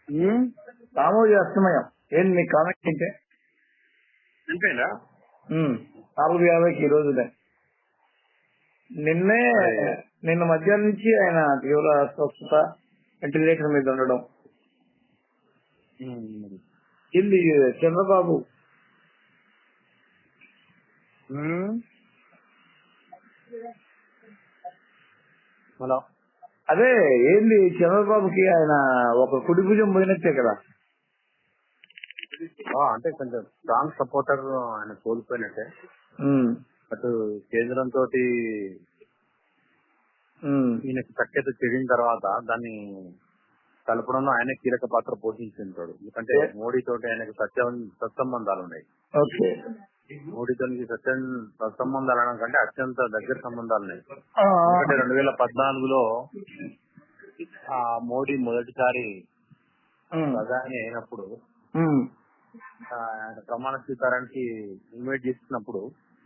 సామూహిక అస్తమయం ఏంటి మీ కామెంట్ అంటే అంతేనా? 450కి ఈ రోజునే. నిన్న మధ్యాహ్నం నుంచి ఆయన తీవ్ర అస్వస్థత, వెంటిలేటర్ మీద ఉండడం. ఇది చంద్రబాబు హలో, అదే ఏంది చంద్రబాబుకి ఆయన ఒక కుడి భుజం పోయినట్టే కదా. అంటే కొంచెం స్ట్రాంగ్ సపోర్టర్ ఆయన కోల్పోయినట్టే. అటు కేంద్రంతో ఈయనకి సఖ్యత చెడిన తర్వాత దాన్ని కలపడంలో ఆయన కీలక పాత్ర పోషించుంటాడు. ఎందుకంటే మోడీతోటి ఆయనకు సత్సంబంధాలు ఉన్నాయి. మోడీతో సత్సంబంధాలు అనడం కంటే అత్యంత దగ్గర సంబంధాలు ఉన్నాయి. ఎందుకంటే 2014లో మోడీ మొదటిసారి ప్రధాని అయినప్పుడు ఆయన ప్రమాణ స్వీకారానికి ఇన్వైట్ చేస్తున్నప్పుడు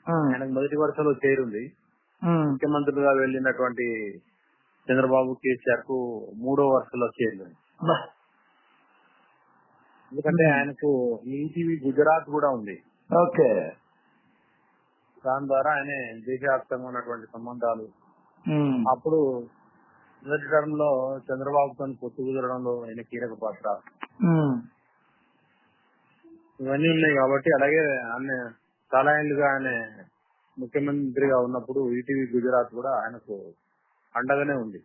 ఆయనకు మొదటి వరుసలో చేరుంది. ముఖ్యమంత్రులుగా వెళ్ళినటువంటి చంద్రబాబు, కేసీఆర్ కు 3వ వరుసలో చేరింది. ఎందుకంటే ఆయనకు ఈటీవీ గుజరాత్ కూడా ఉంది. ఓకే, దాని ద్వారా ఆయన దేశవ్యాప్తంగా ఉన్నటువంటి సంబంధాలు. అప్పుడు మొదటి టర్మ్ లో చంద్రబాబుతో పొత్తు కుదరడంలో ఆయన కీలక పాత్ర ఇవన్నీ ఉన్నాయి కాబట్టి. అలాగే ఆయన చాలా ఏళ్లుగా ఆయన ముఖ్యమంత్రిగా ఉన్నప్పుడు ఈటీవీ గుజరాత్ కూడా ఆయనకు అండగానే ఉంది.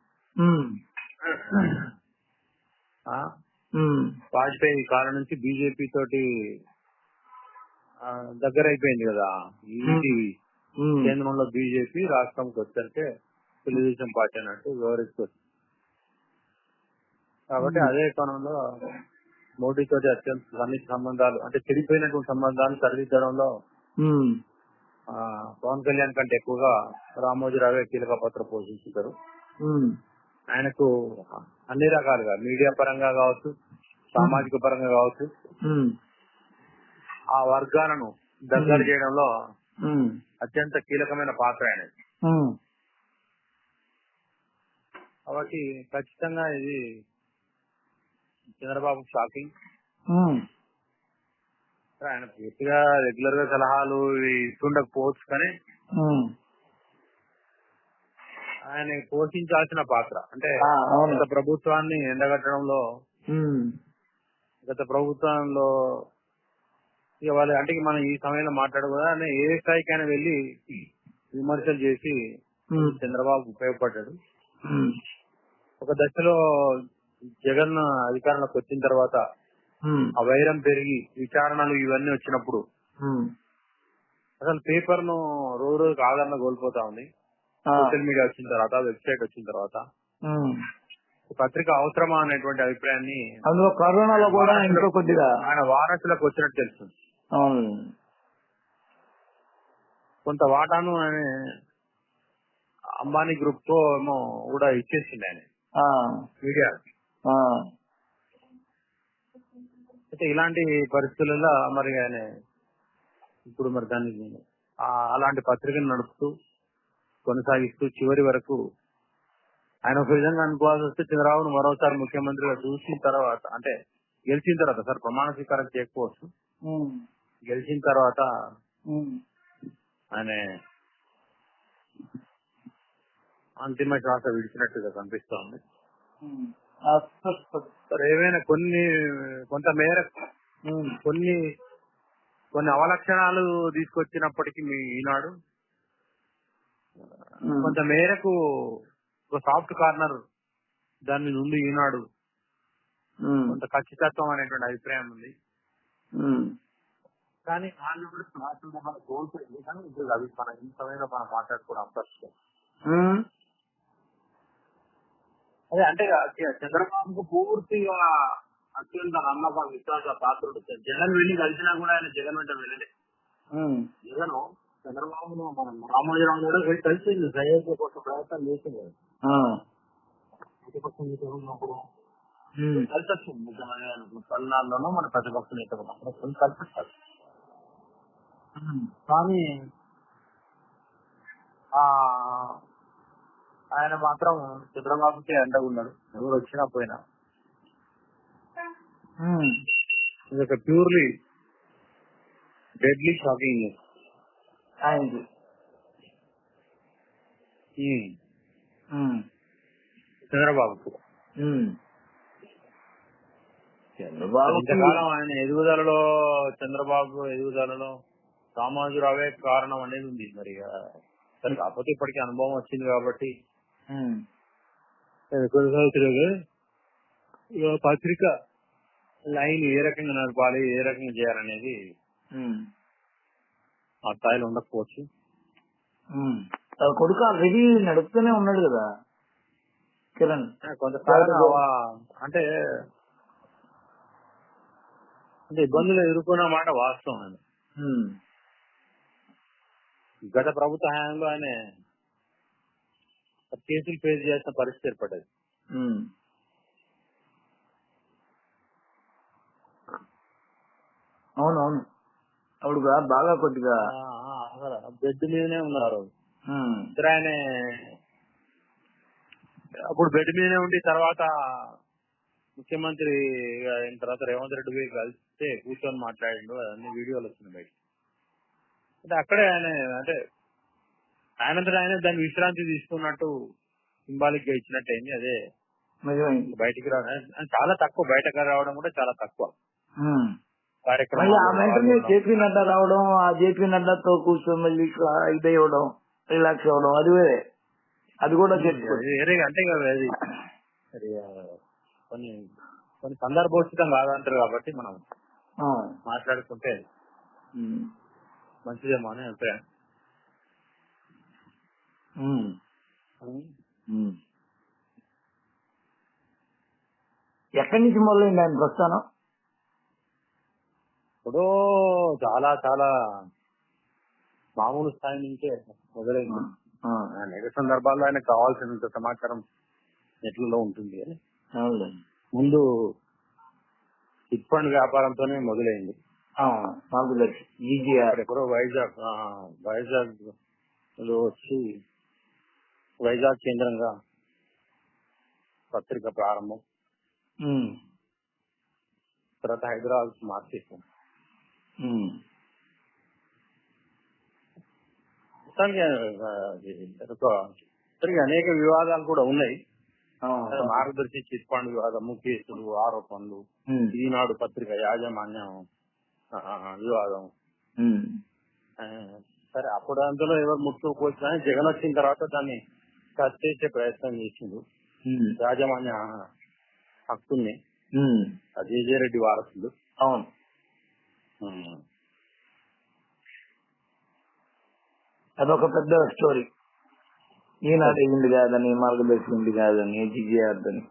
వాజ్పేయి కాలం నుంచి బీజేపీ తోటి దగ్గర అయిపోయింది కదా ఈటీవీ. కేంద్రంలో బీజేపీ, రాష్ట్రంకి వచ్చాకే తెలుగుదేశం పార్టీ అన్నట్టు వివరిస్తుంది. కాబట్టి అదే కోణంలో మోడీతో అత్యంత సన్నిహిత సంబంధాలు, అంటే చెడిపోయినటువంటి సంబంధాలు సరిదిద్దడంలో పవన్ కళ్యాణ్ కంటే ఎక్కువగా రామోజీరావే కీలక పాత్ర పోషించారు. ఆయనకు అన్ని రకాలుగా మీడియా పరంగా కావచ్చు, సామాజిక పరంగా కావచ్చు, ఆ వర్గాలను దగ్గర చేయడంలో అత్యంత కీలకమైన పాత్ర ఆయన. కాబట్టి ఖచ్చితంగా ఇది చంద్రబాబు షాకింగ్. ఆయన పూర్తిగా రెగ్యులర్ గా సలహాలు ఇస్తుండకపోవచ్చు, కానీ ఆయన పోషించాల్సిన పాత్ర అంటే గత ప్రభుత్వాన్ని ఎండగట్టడంలో, గత ప్రభుత్వంలో ఇక వాళ్ళు అంటే మనం ఈ సమయంలో మాట్లాడకూడదు అని ఏ స్థాయికైనా వెళ్లి విమర్శలు చేసి చంద్రబాబు ఉపయోగపడ్డాడు. ఒక దశలో జగన్ అధికారంలోకి వచ్చిన తర్వాత ఆ వైరం పెరిగి విచారణలు ఇవన్నీ వచ్చినప్పుడు అసలు పేపర్ ను రోజు రోజుకి ఆదరణ కోల్పోతా ఉంది. సోషల్ మీడియా వచ్చిన తర్వాత, వెబ్సైట్ వచ్చిన తర్వాత పత్రిక అవసరమా అనేటువంటి అభిప్రాయాన్ని అందులో కరోనాలో కూడా ఇంకో కొద్దిగా ఆయన వారసులకు వచ్చినట్టు తెలుస్తుంది. కొంత వాటాను ఆయన అంబానీ గ్రూప్ తో ఏమో కూడా ఇచ్చేసింది ఆయన మీడియా. అయితే ఇలాంటి పరిస్థితులలో మరి ఆయన ఇప్పుడు మరి దాన్ని అలాంటి పత్రికను నడుపుతూ కొనసాగిస్తూ చివరి వరకు ఆయన ఒక విధంగా అనుకోవాల్సి వస్తే చంద్రబాబును మరోసారి ముఖ్యమంత్రిగా చూసిన తర్వాత, అంటే గెలిచిన తర్వాత, సార్ ప్రమాణ స్వీకారం చేయకపోవచ్చు, గెలిచిన తర్వాత ఆయన అంతిమ శ్వాస విడిచినట్టుగా కనిపిస్తోంది. ఏవైనా కొంత మేరకు కొన్ని అవలక్షణాలు తీసుకొచ్చినప్పటికీ మీ ఈనాడు కొంత మేరకు ఒక సాఫ్ట్ కార్నర్ దాని నుండి ఈనాడు కొంత ఖచ్చితత్వం అనేటువంటి అభిప్రాయం ఉంది. కానీ వాళ్ళు కూడా కోల్పోయింది. కానీ అవి మన ఈ సమయంలో మనం మాట్లాడుకోవడం అవసరం. అదే అంటే చంద్రబాబుకు పూర్తిగా అత్యంత నమ్మకం, విశ్వాస పాత్రుడు. జగన్ వెళ్లి కలిసినా కూడా ఆయన జగన్ వెంట వెళ్ళలే. జగన్ చంద్రబాబును మనం రామోజీరావు కూడా వెళ్ళి కలిసింది, సహాయం కోసం ప్రయత్నం చేసింది. ప్రతిపక్ష నేత ఉన్నప్పుడు కలిసి వచ్చింది. ముఖ్యమంత్రి పల్నాడులోనూ మన ప్రతిపక్ష నేత కలిసి వస్తారు. కానీ ఆయన మాత్రం చంద్రబాబుకే అండగా ఉన్నాడు, ఎవరు వచ్చినా పోయినా. ఇది ఒక ప్యూర్లీ డెడ్లీ షాకింగ్ న్యూస్ ఆయనకి. చంద్రబాబుకు. చంద్రబాబు ఇంతకాలం ఆయన ఎదుగుదలలో, చంద్రబాబు ఎదుగుదలలో రామోజీరావే కారణం అనేది ఉంది. మరి సరే, కాకపోతే ఇప్పటికీ అనుభవం వచ్చింది కాబట్టి పత్రిక లైన్ ఏ రకంగా నడపాలి, ఏ రకంగా చేయాలనేది ఆ స్థాయిలో ఉండకపోవచ్చు. కొడుకు ఆల్రెడీ నడుపుతూనే ఉన్నాడు కదా కిరణ్. కొంతకాలం అంటే ఇబ్బందులు ఎదుర్కొన్న మాట వాస్తవం. ఆయన గత ప్రభుత్వ హయాంలో ఆయన కేసులు ఫేస్ చేసిన పరిస్థితి ఏర్పడ్డది. అవునవును, అప్పుడు బాగా కొద్దిగా బెడ్ మీదనే ఉన్నారు. ఆయన అప్పుడు బెడ్ మీదనే ఉండి తర్వాత ముఖ్యమంత్రి అయిన తర్వాత రేవంత్ రెడ్డి పోయి కలిస్తే కూర్చొని మాట్లాడిండు. అన్ని వీడియోలు వచ్చినాయి బయట. అంటే అక్కడే ఆయన అంటే ఆయనంతటా ఆయన దాన్ని విశ్రాంతి తీసుకున్నట్టు సింబాలిక్ గా ఇచ్చినట్టు అయింది. అదే బయటికి రావడం చాలా తక్కువ, బయటకు రావడం కూడా చాలా తక్కువ. వెంటనే జేపీ నడ్డా రావడం, ఆ జేపీ నడ్డాతో కూర్చొని మళ్ళీ ఇది ఇవ్వడం, రిలాక్స్ అవ్వడం, అది వేరే. అది కూడా వేరే. అంటే కొన్ని కొన్ని సందర్భోచితం కాదంటారు కాబట్టి మనం మాట్లాడుకుంటే మంచిదేమో అని అభిప్రాయం. ఎక్కడి నుంచి మొదలైంది ఆయన ప్రస్థానం? ఇప్పుడు చాలా చాలా మామూలు స్థాయి నుంచే మొదలైంది. అనేక సందర్భాల్లో ఆయనకు కావాల్సినంత సమాచారం నెట్లలో ఉంటుంది అని. ముందు చిట్ ఫండ్ వ్యాపారంతోనే మొదలైంది. ఎక్కడో వైజాగ్ వచ్చి వైజాగ్ కేంద్రంగా పత్రిక ప్రారంభం, తర్వాత హైదరాబాద్ మార్చేసాం. అనేక వివాదాలు కూడా ఉన్నాయి. మార్గదర్శి చిట్ ఫండ్ వివాదము, కేసులు, ఆరోపణలు, ఈనాడు పత్రిక యాజమాన్యం వివాదం. సరే, అప్పుడు అందులో ఎవరు ముట్టుకోవచ్చు అని జగన్ వచ్చిన తర్వాత దాన్ని కట్ చేసే ప్రయత్నం చేసిండు. యాజమాన్య హక్కుల్ని అజయ్ రెడ్డి వారసులు. అవును, అదొక పెద్ద స్టోరీ. ఈనాడు ఇండి కాదని, మార్గదర్శి ఇండి కాదని, జిజిఆర్దని.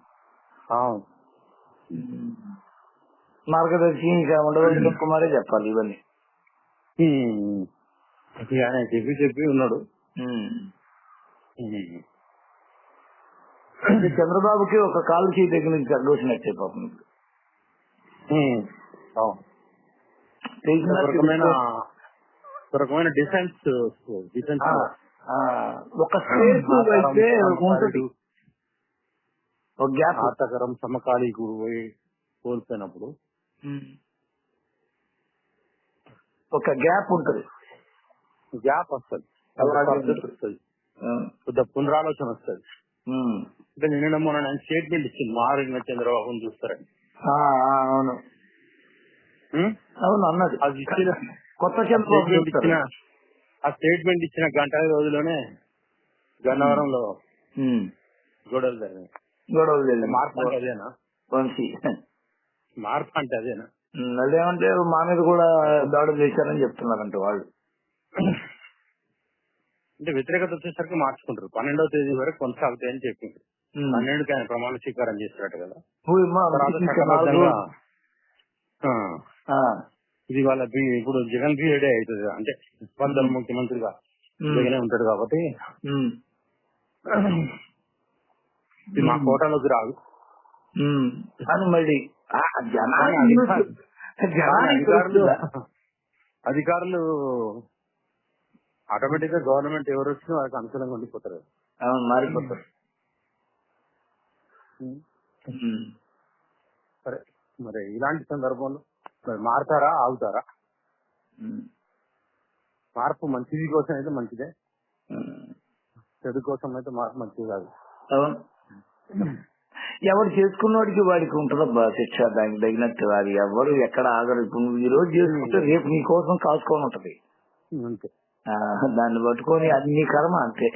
మార్గదర్శి ఇంకా ఉండవలసిన కుమారే చెప్పాలి ఇవన్నీ. చెప్పి ఉన్నాడు. చంద్రబాబుకి ఒక కాలు చేయి దగ్గర నుంచి అడ్డొచ్చినట్టే పాపం. ఒక రకమైన డిఫెన్స్ ఒక స్పేస్ అయితే ఉంటుంది. ఒక గ్యాప్, ఆతకరం సమకాలీకుడు పోయి కోల్పోయినప్పుడు ఒక గ్యాప్ ఉంటుంది. గ్యాప్ వస్తుంది, పెద్ద పునరాలోచన వస్తుంది. అంటే నిన్న మొన్న స్టేట్మెంట్ ఇచ్చింది, మారిన చంద్రబాబుని చూస్తారని. అవును అవును అన్నది. అది ఇచ్చిన కొత్త చంద్రబాబు ఆ స్టేట్మెంట్ ఇచ్చిన గంట రోజులోనే గన్నవరంలో గొడవలు జరిగాయి. మార్పు అంటే అదేనా? మార్పు అంటే అదేనా? అదేమంటే మా మీద కూడా దాడులు చేశారని చెప్తున్నారంట వాళ్ళు. అంటే వ్యతిరేకత వచ్చేసరికి మార్చుకుంటారు. 12వ తేదీ వరకు కొనసాగుతాయని చెప్పింది. 12కి ఆయన ప్రమాణ స్వీకారం చేసినట్టు కదా. ఇది వాళ్ళ ఇప్పుడు జగన్ పీరియడే అవుతుంది. అంటే స్పందన ముఖ్యమంత్రిగా జగనే ఉంటాడు కాబట్టి ఇది మా కోటాలోకి రాదు. కానీ మళ్ళీ అధికారులు ఆటోమేటిక్ గా గవర్నమెంట్ ఎవరు వచ్చినా వాళ్ళకి అనుకూలంగా ఉండిపోతారు, మారిపోతారు. సరే, మరి ఇలాంటి సందర్భంలో మరి మారతారా, ఆగుతారా? మార్పు మంచిది కోసం అయితే మంచిదే, చెడు కోసం అయితే మార్పు మంచిది కాదు. ఎవరు చేసుకున్నవాడికి వాడికి ఉంటుందబ్బా శిక్ష, దానికి తగినట్టు. అది ఎవరు ఎక్కడ ఆగరు. ఇప్పుడు నువ్వు ఈ రోజు చేసుకుంటే రేపు నీ కోసం కాసుకొని ఉంటది అంతే. దాన్ని పట్టుకొని అది నీ కర్మ అంతే.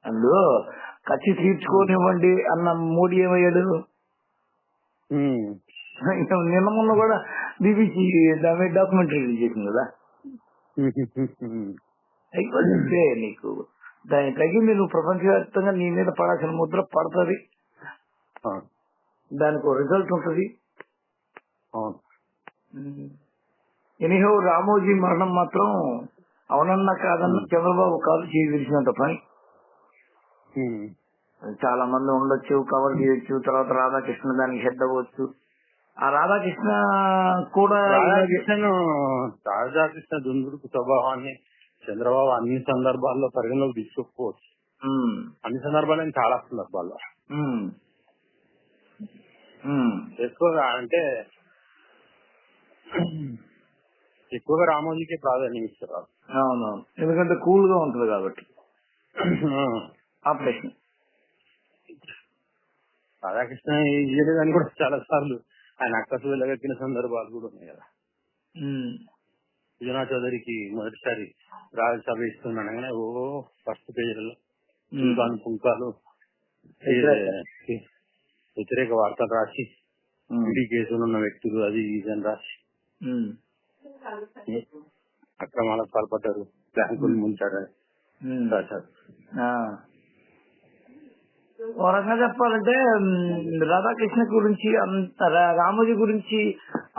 అందులో కచ్చి తీర్చుకోనివ్వండి అన్న మోడీ ఏమయ్యాడు? నిన్న మొన్న కూడా బీబీసీ దాని డాక్యుమెంటరీ రిలీజ్ చేసింది కదా. అయిపోతే నీకు దానికి తగ్గింది, నువ్వు ప్రపంచవ్యాప్తంగా నీ మీద పడాల్సిన ముద్ర పడుతుంది, దానికి రిజల్ట్ ఉంటది. ఎనీహో రామోజీ మరణం మాత్రం అవునన్నా కాదన్నా చంద్రబాబు కాదు చేయవలసినంత పని. చాలా మంది ఉండొచ్చు, కవర్ చేయొచ్చు, తర్వాత రాధాకృష్ణ దానికి హెడ్ అవ్వచ్చు. ఆ రాధాకృష్ణ కూడా రాధాకృష్ణ దుందుడుకు స్వభావాన్ని చంద్రబాబు అన్ని సందర్భాల్లో పరిగణలోకి తీసుకోకపోవచ్చు. అన్ని సందర్భాలు చాలా సందర్భాల్లో ఎక్కువగా అంటే ఎక్కువగా రామోజీకి ప్రాధాన్యం ఇస్తారు. అవునవును, ఎందుకంటే కూల్ గా ఉంటుంది కాబట్టి. ఆపరేషన్ రాధాకృష్ణ ఇయ్యలేదని కూడా చాలా సార్లు ఆయన అక్కసు వెళ్ళగక్కిన సందర్భాలు కూడా ఉన్నాయి కదా. సుజనా చౌదరికి మొదటిసారి రాజ్యసభ ఇస్తున్నాను, ఓ ఫస్ట్ పేజీలలో పుంకాలు వ్యతిరేక వార్తలు రాసి ఈడీ కేసులు ఉన్న వ్యక్తులు అది ఇదని రాసి అక్రమాలకు పాల్పడ్డారు, బ్యాంకులు ముంచారు రాశారు. ఓ రకంగా చెప్పాలంటే రాధాకృష్ణ గురించి అంత, రామోజీ గురించి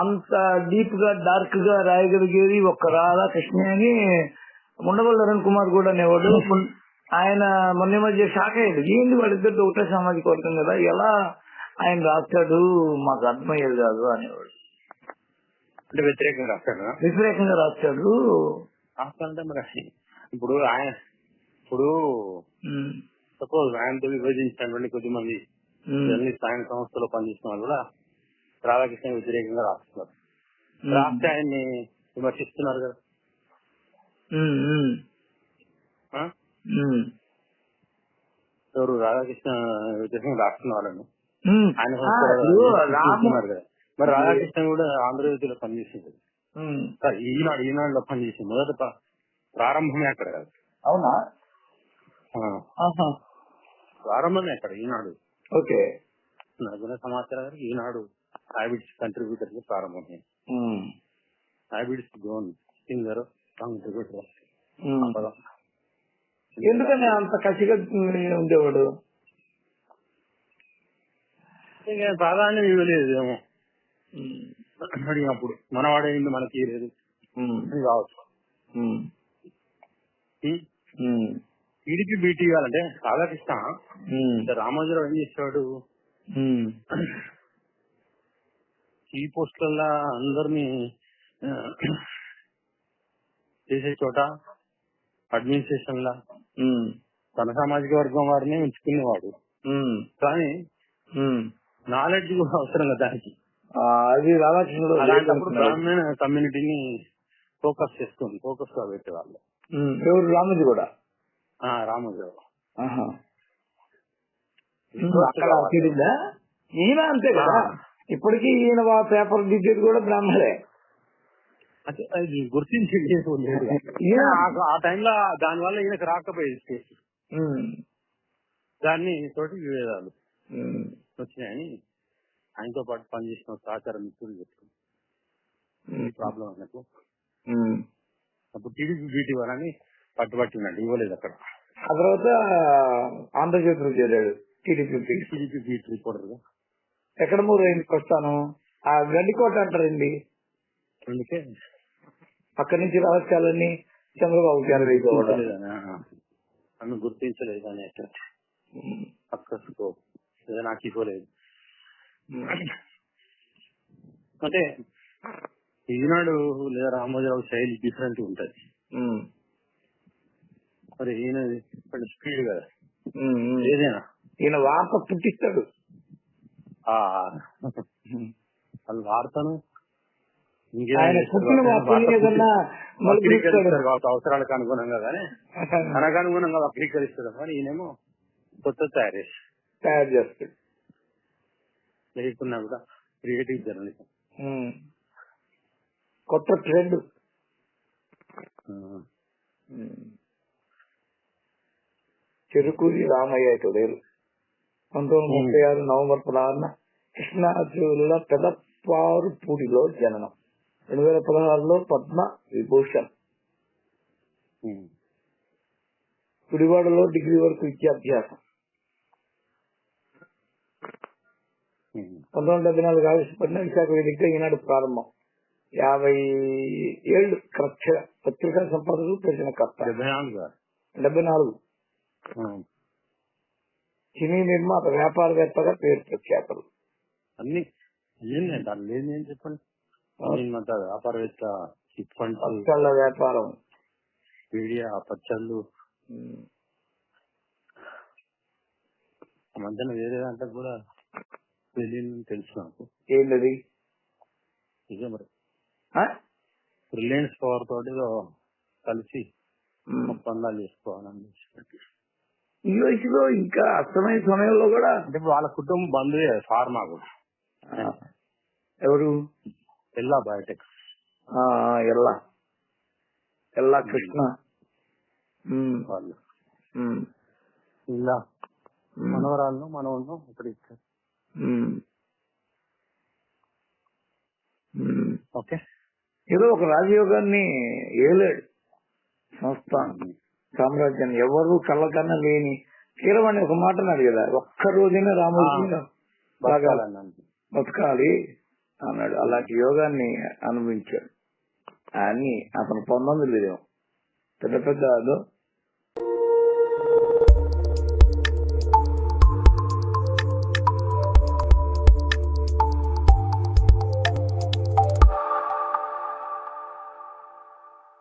అంత డీప్ గా డార్క్ గా రాయగలిగేది ఒక్క రాధాకృష్ణ అని ఉండవల్లి అరుణ్ కుమార్ కూడా అనేవాడు. ఆయన మొన్న మధ్య షాక్ అయ్యాడు, ఏంటి వాళ్ళిద్దరు ఒకటే సామాజిక వర్గం కదా, ఎలా ఆయన రాస్తాడు మాకు అర్థమయ్యేది కాదు అనేవాడు. అంటే వ్యతిరేకంగా రాస్తాడు, వ్యతిరేకంగా రాస్తాడు. రాస్తాడంటే మరి ఇప్పుడు ఆయన సపోజ్ ఆయనతో విభజించినటువంటి కొద్దిమంది జర్నలిస్ట్ ఆయన సంస్థలో పనిచేసిన వాళ్ళు కూడా రాధాకృష్ణ వ్యతిరేకంగా రాస్తున్నారు. రాస్తే ఆయన్ని విమర్శిస్తున్నారు కదా. ఎవరు రాధాకృష్ణ వ్యతిరేకంగా రాస్తున్న వాళ్ళని ఆయన సంస్థలు కదా. మరి రాధాకృష్ణ కూడా ఆంధ్రజ్యోతిలో పనిచేసింది, ఈనాడులో పనిచేసింది. మొదట ప్రారంభమే అక్కడ కదా. అవునా? ప్రారంభమే అక్కడ ఈనాడు. ఓకే, నాకున్న సమాచారం ఈనాడు హ్యాబిట్స్ కంట్రిబ్యూటర్ గా ప్రారంభమే. Habits gone singer contributor. ఎందుకని అంత కసిగా ఉండేవాడు? ఇంకా ప్రాధాన్యం ఇవ్వలేదు ఏమో అడిగినప్పుడు, మనవాడేంది మనకి లేదు అని కావచ్చు. టీడీపీ బీటీ ఇవ్వాలంటే రాధాకృష్ణ రామోజీరావు ఏం చేస్తాడు, ఈ పోస్టులలో అందరినీ చేసే చోట అడ్మినిస్ట్రేషన్ లా తన సామాజిక వర్గం వారిని ఉంచుకునేవాడు. కానీ నాలెడ్జ్ కూడా అవసరం కదా దానికి. అది రాధాకృష్ణుడు అలాంటప్పుడు బ్రాహ్మణ కమ్యూనిటీని ఫోకస్ గా పెట్టేవాళ్ళు. ఎవరు? రామోజీ కూడా. రామోజీరావు ఈయన అంతే కదా. ఇప్పటికీ ఈయన పేపర్ దిద్దేది కూడా బ్రాహ్మణే. గుర్తించింది ఆ టైంలో, దానివల్ల ఈయనకు రాకపోయేది. దాన్ని తోటి విభేదాలు వచ్చినాయని ఆయనతో పాటు పనిచేసిన సహచార మిత్రులు చెప్తున్నారు ప్రాబ్లం అన్నట్టు. అప్పుడు టీడీపీ బీటీ వాళ్ళని పట్టుబట్టినట్టు ఇవ్వలేదు అక్కడ. ఆ తర్వాత ఆంధ్రజ్యోతిలో చేరాడు టీడీపీ బీటీ రిపోర్టర్ గా. ఎక్కడ మూడు అయింది ప్రస్థానం? ఆ గడ్డికోట అంటారండి. అందుకే అక్కడి నుంచి రహస్యాలన్నీ చంద్రబాబు నన్ను గుర్తించలేదు కానీ అక్కసుకో నాకు ఇవ్వలేదు. అంటే ఈనాడు లేదా రామోజీరావు శైలి డిఫరెంట్ ఉంటది. మరి ఈయన స్పీడ్ కదా ఏదైనా. ఈయన వార్త పుట్టిస్తాడు. వాళ్ళు వాడతాను ఆయన పుట్టిన అవసరాలకు అనుగుణంగా కానీ మనకు అనుగుణంగా వక్రీకరిస్తారు కానీ ఈయనేమో కొత్త తయారు చేస్తాడు. లేకున్నా కూడా క్రియేటివ్ జర్నలిజం కొత్త ట్రెండ్. చెరుకూరి రామయ్య తొడేరు 1936 నవంబర్ 16 కృష్ణా జిల్లా పెదపారుపూడిలో జననం. 2016లో పద్మ విభూషణ్. గుడివాడలో డిగ్రీ వరకు విద్యాభ్యాసం. 1974 ఆగస్టు 14 విశాఖ వేదికగా ఈనాడు ప్రారంభం. 50 ఏళ్లు పత్రికా సంపాదకులు ప్రచురణకర్త. 74 సినీ నిర్మాత, వ్యాపారవేత్తగా పేరు ప్రఖ్యాతలు. అన్ని చెప్పండి. వ్యాపారవేత్త, చిట్ ఫండ్, పచ్చళ్ళ వ్యాపారం, మీడియా, పచ్చళ్ళు. మధ్యన వేరే దాంట్లో కూడా తెలుసు నాకు. ఏంటది? మరి రిలయన్స్ పవర్ తోటి కలిసి ఒప్పందాలు చేసుకోవాలని. ఈ వయసులో ఇంకా అస్తమైన సమయంలో కూడా అంటే వాళ్ళ కుటుంబం బంధువే ఫార్మా కూడా. ఎవరు? ఎల్లా బయోటెక్స్. ఎల్లా కృష్ణ వాళ్ళు ఇలా మనవరాలను మనవలను ఇక్కడ ఇచ్చారు. ఓకే, ఏదో ఒక రాజయోగాన్ని ఏలేడు సంస్థ సామ్రాజ్యాన్ని. ఎవరు కళ్ళకన్నా లేని కీరవాణి ఒక మాట అన్నాడు కదా, ఒక్క రోజైనా రాముడికి బాగా బతకాలి అన్నాడు. అలాంటి యోగాన్ని అనుభవించాడు. అన్ని అతను పొందలేదు. పెద్ద పెద్ద